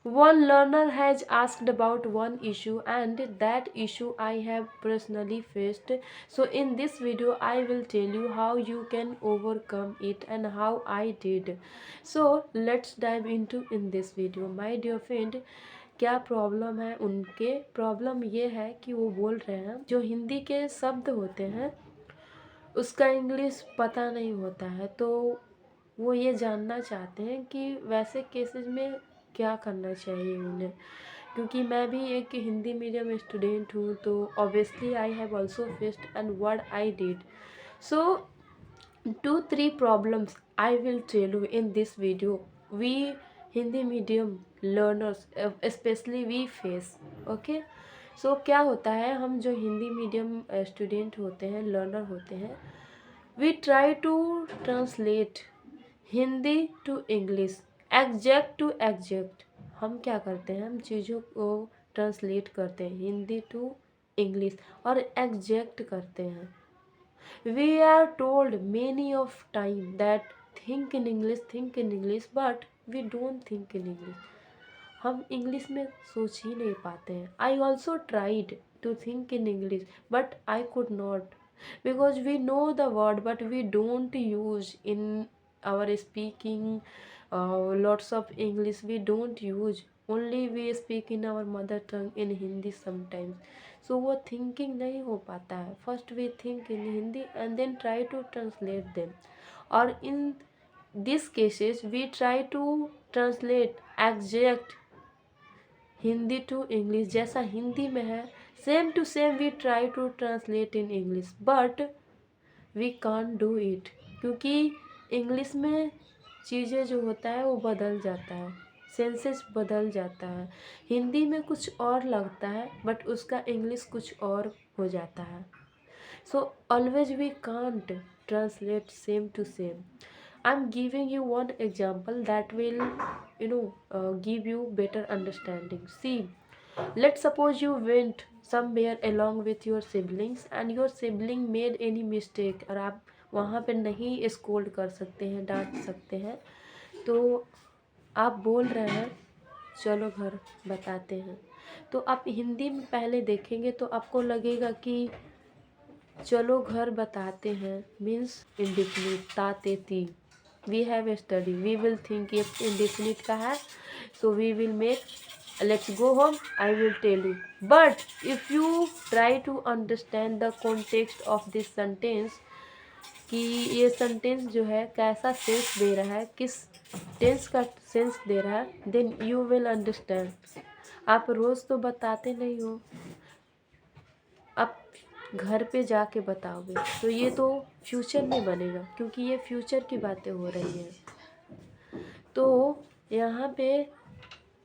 One learner has asked about one issue, and that issue I have personally faced. So in this video I will tell you how you can overcome it and how I did. So let's dive into in this video. My dear friend, क्या problem है उनके? Problem ये है कि वो बोल रहे हैं जो हिंदी के शब्द होते हैं उसका इंग्लिश पता नहीं होता है, तो वो ये जानना चाहते हैं कि वैसे केसेस में क्या करना चाहिए उन्हें। क्योंकि मैं भी एक हिंदी मीडियम स्टूडेंट हूँ, तो obviously I have also faced and what I did. So 2-3 problems I will tell you in this video. We Hindi medium learners especially we face. Okay, so क्या होता है, हम जो हिंदी मीडियम स्टूडेंट होते हैं, learner होते हैं, we try to translate Hindi to English, exact to exact. हम क्या करते हैं, हम चीज़ों को ट्रांसलेट करते हैं हिंदी टू इंग्लिश और एग्जैक्ट करते हैं। We are told many of time that think in English, but we don't think in English. हम इंग्लिश में सोच ही नहीं पाते हैं। I also tried to think in English, but I could not, because we know the word but we don't use in our speaking. Lots of English we don't use, only we speak in our mother tongue in Hindi sometimes. So वो thinking नहीं हो पाता है। First we think in Hindi and then try to translate them, और in this cases we try to translate exact Hindi to English. जैसा हिंदी में है same to same we try to translate in English, but we can't do it, क्योंकि English में चीज़ें जो होता है वो बदल जाता है, सेंसेस बदल जाता है। हिंदी में कुछ और लगता है बट उसका इंग्लिश कुछ और हो जाता है। So always we can't translate same to same. I am giving you one example that will give you better understanding. See, let's suppose you went somewhere along with your siblings and your sibling made any mistake, और आप वहाँ पे नहीं scold कर सकते हैं, डांट सकते हैं, तो आप बोल रहे हैं चलो घर बताते हैं। तो आप हिंदी में पहले देखेंगे तो आपको लगेगा कि चलो घर बताते हैं मीन्स इंडिफिनिट ताते ती। We have study, we will think ये इंडिफिनिट का है, so we will make let's go home, I will tell you. But if you try to understand the context of this sentence, कि ये sentence जो है कैसा सेंस दे रहा है, किस टेंस का सेंस दे रहा है, देन यू विल अंडरस्टैंड। आप रोज़ तो बताते नहीं हो, आप घर पे जाके बताओगे, तो ये तो फ्यूचर में बनेगा, क्योंकि ये फ्यूचर की बातें हो रही हैं। तो यहाँ पे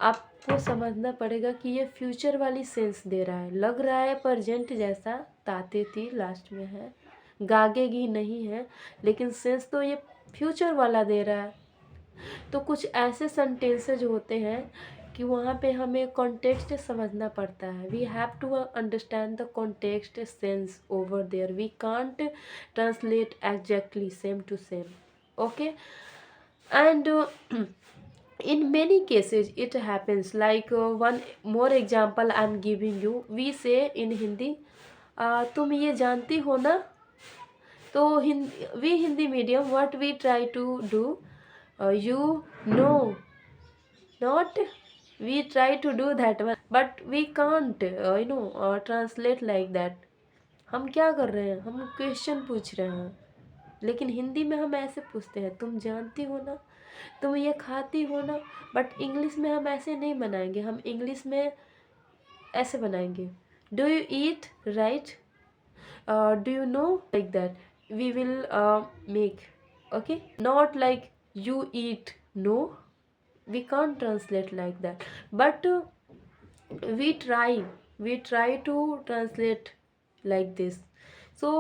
आपको समझना पड़ेगा कि ये फ्यूचर वाली सेंस दे रहा है। लग रहा है प्रेजेंट जैसा, ताते थी लास्ट में है, गागेगी नहीं है, लेकिन सेंस तो ये फ्यूचर वाला दे रहा है। तो कुछ ऐसे सेंटेंसेज होते हैं कि वहाँ पे हमें कॉन्टेक्स्ट समझना पड़ता है। We have to understand the context sense over there, we can't translate exactly same to same. Okay, and in many cases it happens like one more example I am giving you. We say in Hindi, तुम ये जानती हो ना। तो we Hindi medium what we try to do, you know not, we try to do that one but we can't translate like that. हम क्या कर रहे हैं, हम क्वेश्चन पूछ रहे हैं, लेकिन हिंदी में हम ऐसे पूछते हैं तुम जानती हो ना, तुम ये खाती हो ना। बट इंग्लिश में हम ऐसे नहीं बनाएंगे, हम इंग्लिश में ऐसे बनाएंगे, do you eat right, do you know, like that we will make. Okay, not like you eat, no, we can't translate like that, but we try to translate like this. So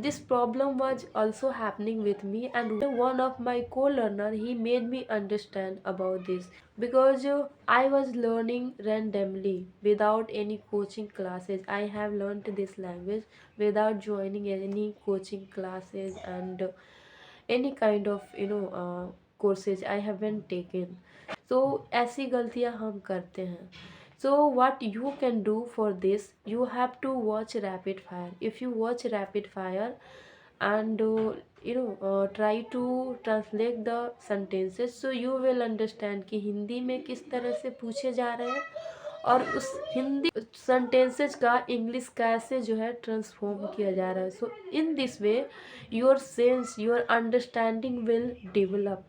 this problem was also happening with me, and one of my co-learner, he made me understand about this, because I was learning randomly without any coaching classes. I have learned this language without joining any coaching classes and any kind of courses I haven't taken. तो ऐसी गलतियां हम करते हैं। So what you can do for this, you have to watch rapid fire. If you watch rapid fire and try to translate the sentences, so you will understand कि हिंदी में किस तरह से पूछे जा रहे हैं और उस हिंदी सेंटेंसेस का इंग्लिश कैसे जो है ट्रांसफॉर्म किया जा रहा है। So in this way your sense, your understanding will develop.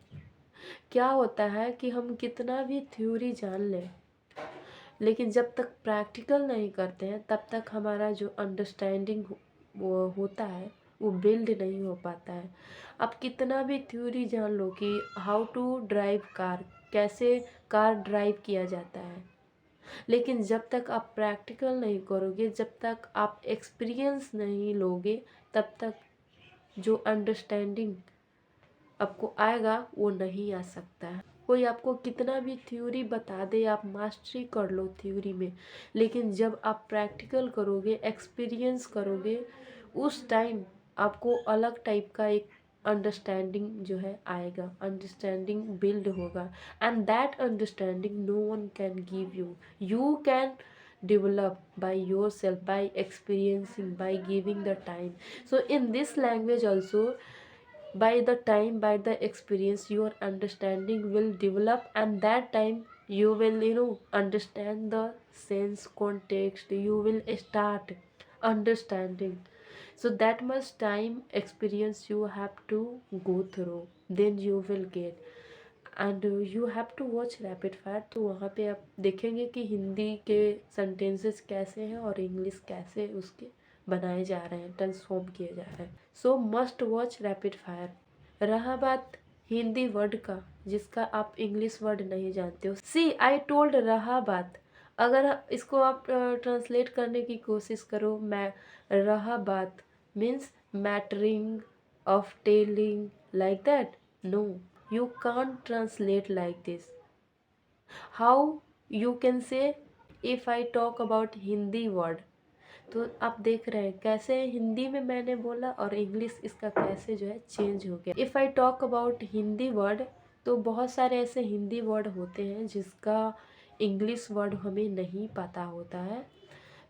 क्या होता है कि हम कितना भी थ्योरी जान लें, लेकिन जब तक प्रैक्टिकल नहीं करते हैं तब तक हमारा जो अंडरस्टैंडिंग वो होता है वो बिल्ड नहीं हो पाता है। आप कितना भी थ्योरी जान लो कि हाउ टू ड्राइव कार, कैसे कार ड्राइव किया जाता है, लेकिन जब तक आप प्रैक्टिकल नहीं करोगे, जब तक आप एक्सपीरियंस नहीं लोगे, तब तक जो अंडरस्टैंडिंग आपको आएगा वो नहीं आ सकता है। कोई आपको कितना भी थ्योरी बता दे, आप मास्टरी कर लो थ्योरी में, लेकिन जब आप प्रैक्टिकल करोगे, एक्सपीरियंस करोगे, उस टाइम आपको अलग टाइप का एक अंडरस्टैंडिंग जो है आएगा, अंडरस्टैंडिंग बिल्ड होगा। And that understanding no one can give you, you can develop by yourself, by experiencing, by giving the time. So in this language also, by the time, by the experience, your understanding will develop, and that time you will understand the sense, context, you will start understanding. So that much time experience you have to go through, then you will get. And you have to watch rapid fire. तो वहाँ पे आप देखेंगे कि हिंदी के sentences कैसे हैं और इंग्लिश कैसे उसके बनाए जा रहे हैं, ट्रांसफॉर्म किए जा रहे हैं। सो मस्ट वॉच रैपिड फायर। रहा बात हिंदी वर्ड का जिसका आप इंग्लिश वर्ड नहीं जानते हो, सी आई टोल्ड, रहा बात, अगर इसको आप ट्रांसलेट करने की कोशिश करो, मैं रहा बात means mattering of telling, like that. No, you can't translate like this. How you can say, if I talk about Hindi word, तो आप देख रहे हैं कैसे हिंदी में मैंने बोला और इंग्लिश इसका कैसे जो है चेंज हो गया। If I talk about Hindi word, तो बहुत सारे ऐसे हिंदी वर्ड होते हैं जिसका इंग्लिश वर्ड हमें नहीं पता होता है,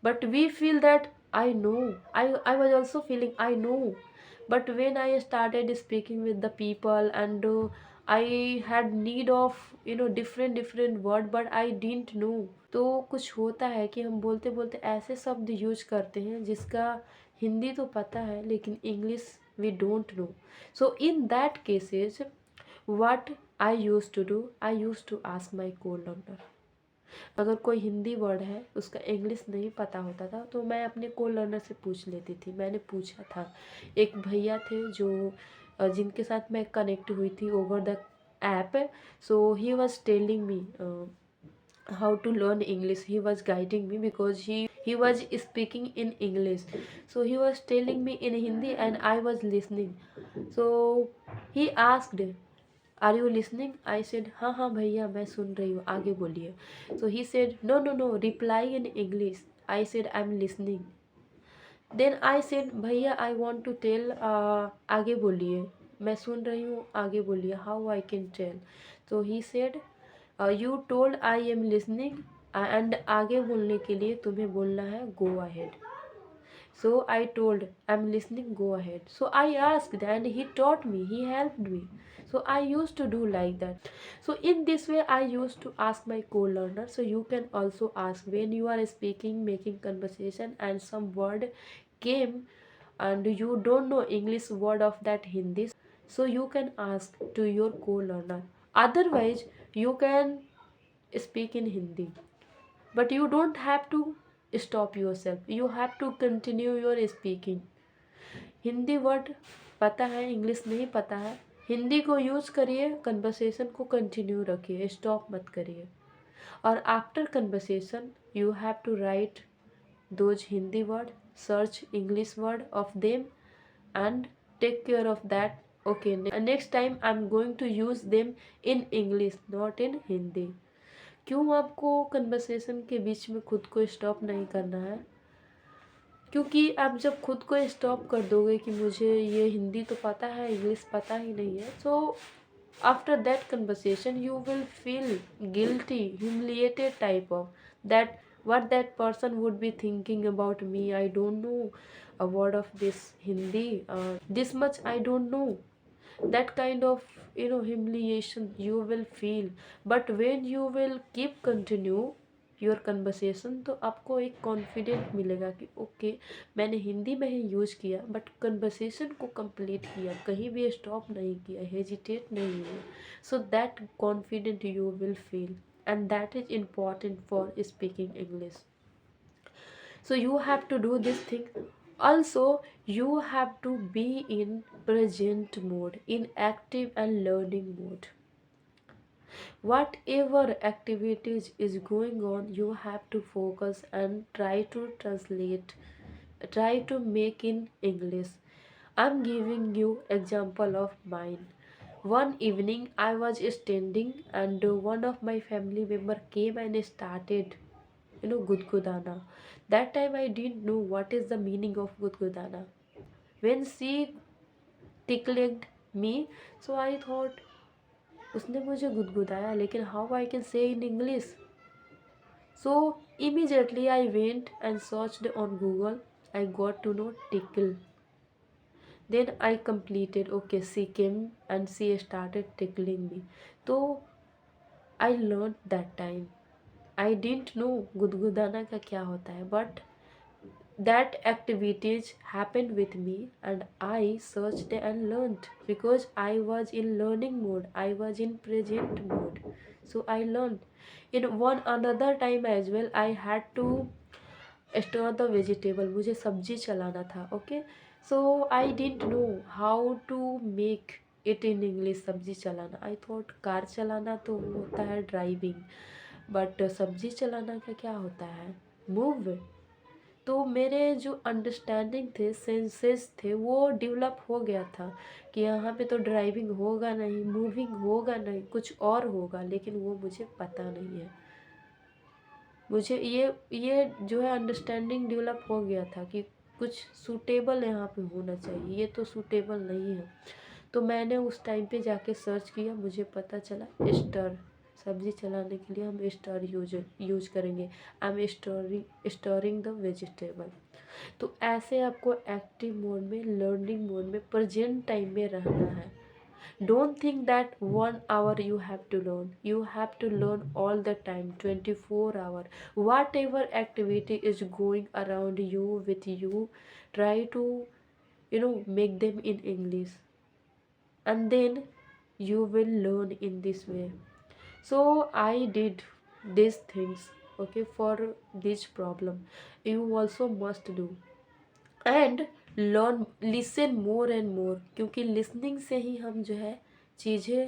but we feel that I know, I was also feeling I know, but when I started speaking with the people and I had need of different word, but I didn't know. तो कुछ होता है कि हम बोलते बोलते ऐसे शब्द यूज करते हैं जिसका हिंदी तो पता है लेकिन English we don't know. So in that cases what I use to do, I use to ask my co-learner. अगर कोई हिंदी वर्ड है उसका इंग्लिश नहीं पता होता था तो मैं अपने को-लर्नर से पूछ लेती थी। मैंने पूछा था, एक भैया थे जो जिनके साथ मैं कनेक्ट हुई थी over the app. So he was telling me how to learn English. He was guiding me because he was speaking in English, so he was telling me in Hindi and I was listening. So he asked, are you listening? I said हाँ हाँ भैया मैं सुन रही हूँ, आगे बोलिए। So he said no no no, reply in English. I said I am listening. Then I said भैया आई वॉन्ट टू टेल, आगे बोलिए, मैं सुन रही हूँ, आगे बोलिए, हाउ आई कैन टेल। तो he said you told I am listening, and आगे बोलने के लिए तुम्हें बोलना है go ahead. So I told, I'm listening, go ahead. So I asked and he taught me, he helped me. So I used to do like that. So in this way I used to ask my co-learner. So you can also ask when you are speaking, making conversation and some word came and you don't know English word of that Hindi. So you can ask to your co-learner. Otherwise you can speak in Hindi. But you don't have to stop yourself, you have to continue your speaking. Hindi word पता है, English नहीं पता है, हिंदी को use करिए, conversation को continue रखिए, stop मत करिए। और after conversation you have to write those Hindi word, search English word of them and take care of that. Okay, next time I'm going to use them in English, not in Hindi. क्यों आपको conversation के बीच में खुद को stop नहीं करना है? क्योंकि आप जब खुद को स्टॉप कर दोगे कि मुझे ये हिंदी तो पता है, इंग्लिश पता ही नहीं है, तो After that conversation you will feel guilty, humiliated type of that, what that person would be thinking about me. I don't know a word of this Hindi, this much I don't know. That kind of humiliation you will feel. But when you will keep continue your conversation, तो आपको एक confident मिलेगा कि okay, मैंने हिंदी में ही use किया but conversation को complete किया, कहीं भी स्टॉप नहीं किया, हेजिटेट नहीं हुआ. So that confident you will feel, and that is important for speaking English. So you have to do this thing. Also you have to be in present mode, in active and learning mode. Whatever activities is going on, you have to focus and try to translate, try to make in English. I'm giving you example of mine. One evening I was standing and one of my family member came and started gudgudana. That time I didn't know what is the meaning of gudgudana. When she tickled me, so I thought उसने मुझे गुदगुदाया, लेकिन how I can say in English. So immediately I went and searched on Google. I got to know tickle. Then I completed, okay, she came and she started tickling me. So I learned that time. I didn't know गुदगुदाना का क्या होता है, but that activities happened with me and I searched and learned because I was in learning mode, I was in present mode. So I learned. In one another time as well, I had to stir the vegetable, मुझे सब्जी चलाना था. Okay, so I didn't know how to make it in English. सब्जी चलाना, I thought car चलाना तो होता है ड्राइविंग, बट सब्जी चलाना का क्या होता है, मूव. तो मेरे जो अंडरस्टैंडिंग थे, सेंसेस थे, वो डेवलप हो गया था कि यहाँ पे तो ड्राइविंग होगा नहीं, मूविंग होगा नहीं, कुछ और होगा, लेकिन वो मुझे पता नहीं है. मुझे ये जो है अंडरस्टैंडिंग डेवलप हो गया था कि कुछ सूटेबल यहाँ पे होना चाहिए, ये तो सूटेबल नहीं है. तो मैंने उस टाइम पे जाके सर्च किया, मुझे पता चला स्टर, सब्जी चलाने के लिए हम स्टर यूज करेंगे. I am stirring the vegetable. तो ऐसे आपको एक्टिव मोड में, लर्निंग मोड में, प्रेजेंट टाइम में रहना है. Don't think that 1 hour you have to learn. You have to learn all the time, 24 hour. Whatever activity is going around you, with you, try to make them in English, and then you will learn in this way. So I did these things, okay, for this problem. You also must do. And learn, listen more and more, क्योंकि listening से ही हम जो है चीज़ें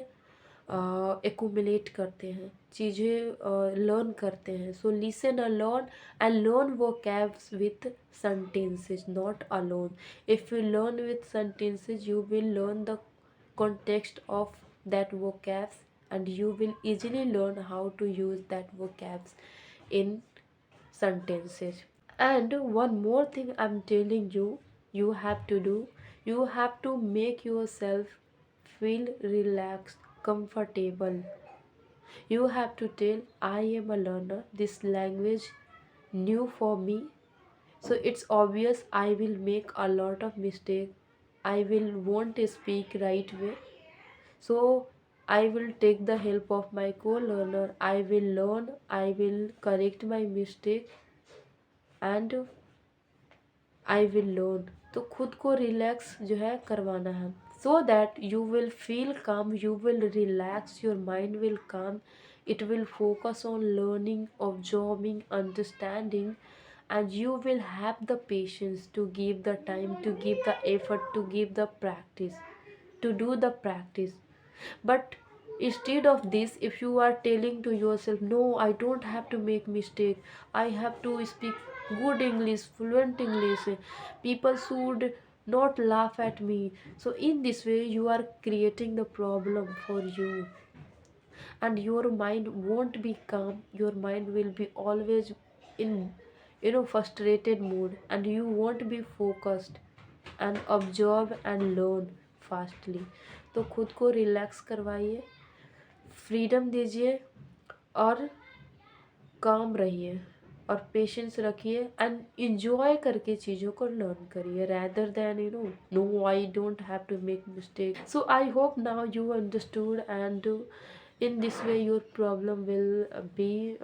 accumulate करते हैं, चीज़ें learn करते हैं. सो लिसन एंड लर्न वो cabs with sentences, not alone. If you learn with sentences you will learn the context of that vocabs and you will easily learn how to use that vocabs in sentences. And one more thing I'm telling you, you have to do, you have to make yourself feel relaxed, comfortable. You have to tell, I am a learner, this language new for me. So it's obvious I will make a lot of mistake. I will won't speak right way. So I will take the help of my co-learner. I will learn, I will correct my mistake and I will learn. तो खुद को relax जो है करवाना है, so that you will feel काम, you will relax, your mind will काम, it will focus on learning, absorbing, understanding, and you will have the patience to give the time, to give the effort, to give the practice, to do the practice. But instead of this, if you are telling to yourself, no, I don't have to make mistake, I have to speak good English, fluent English, people should not laugh at me, so in this way you are creating the problem for you, and your mind won't be calm, your mind will be always in frustrated mood, and you won't be focused and absorb and learn fastly. तो खुद को relax करवाइए, freedom दीजिए और काम रहिए और patience रखिए एंड इंजॉय करके चीज़ों को लर्न करिए rather than no, I don't have to make mistakes. So I hope now you understood, and in this way your problem will be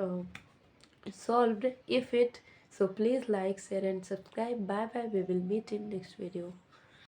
solved if it. So please like, share and subscribe. Bye bye, we will meet in next video.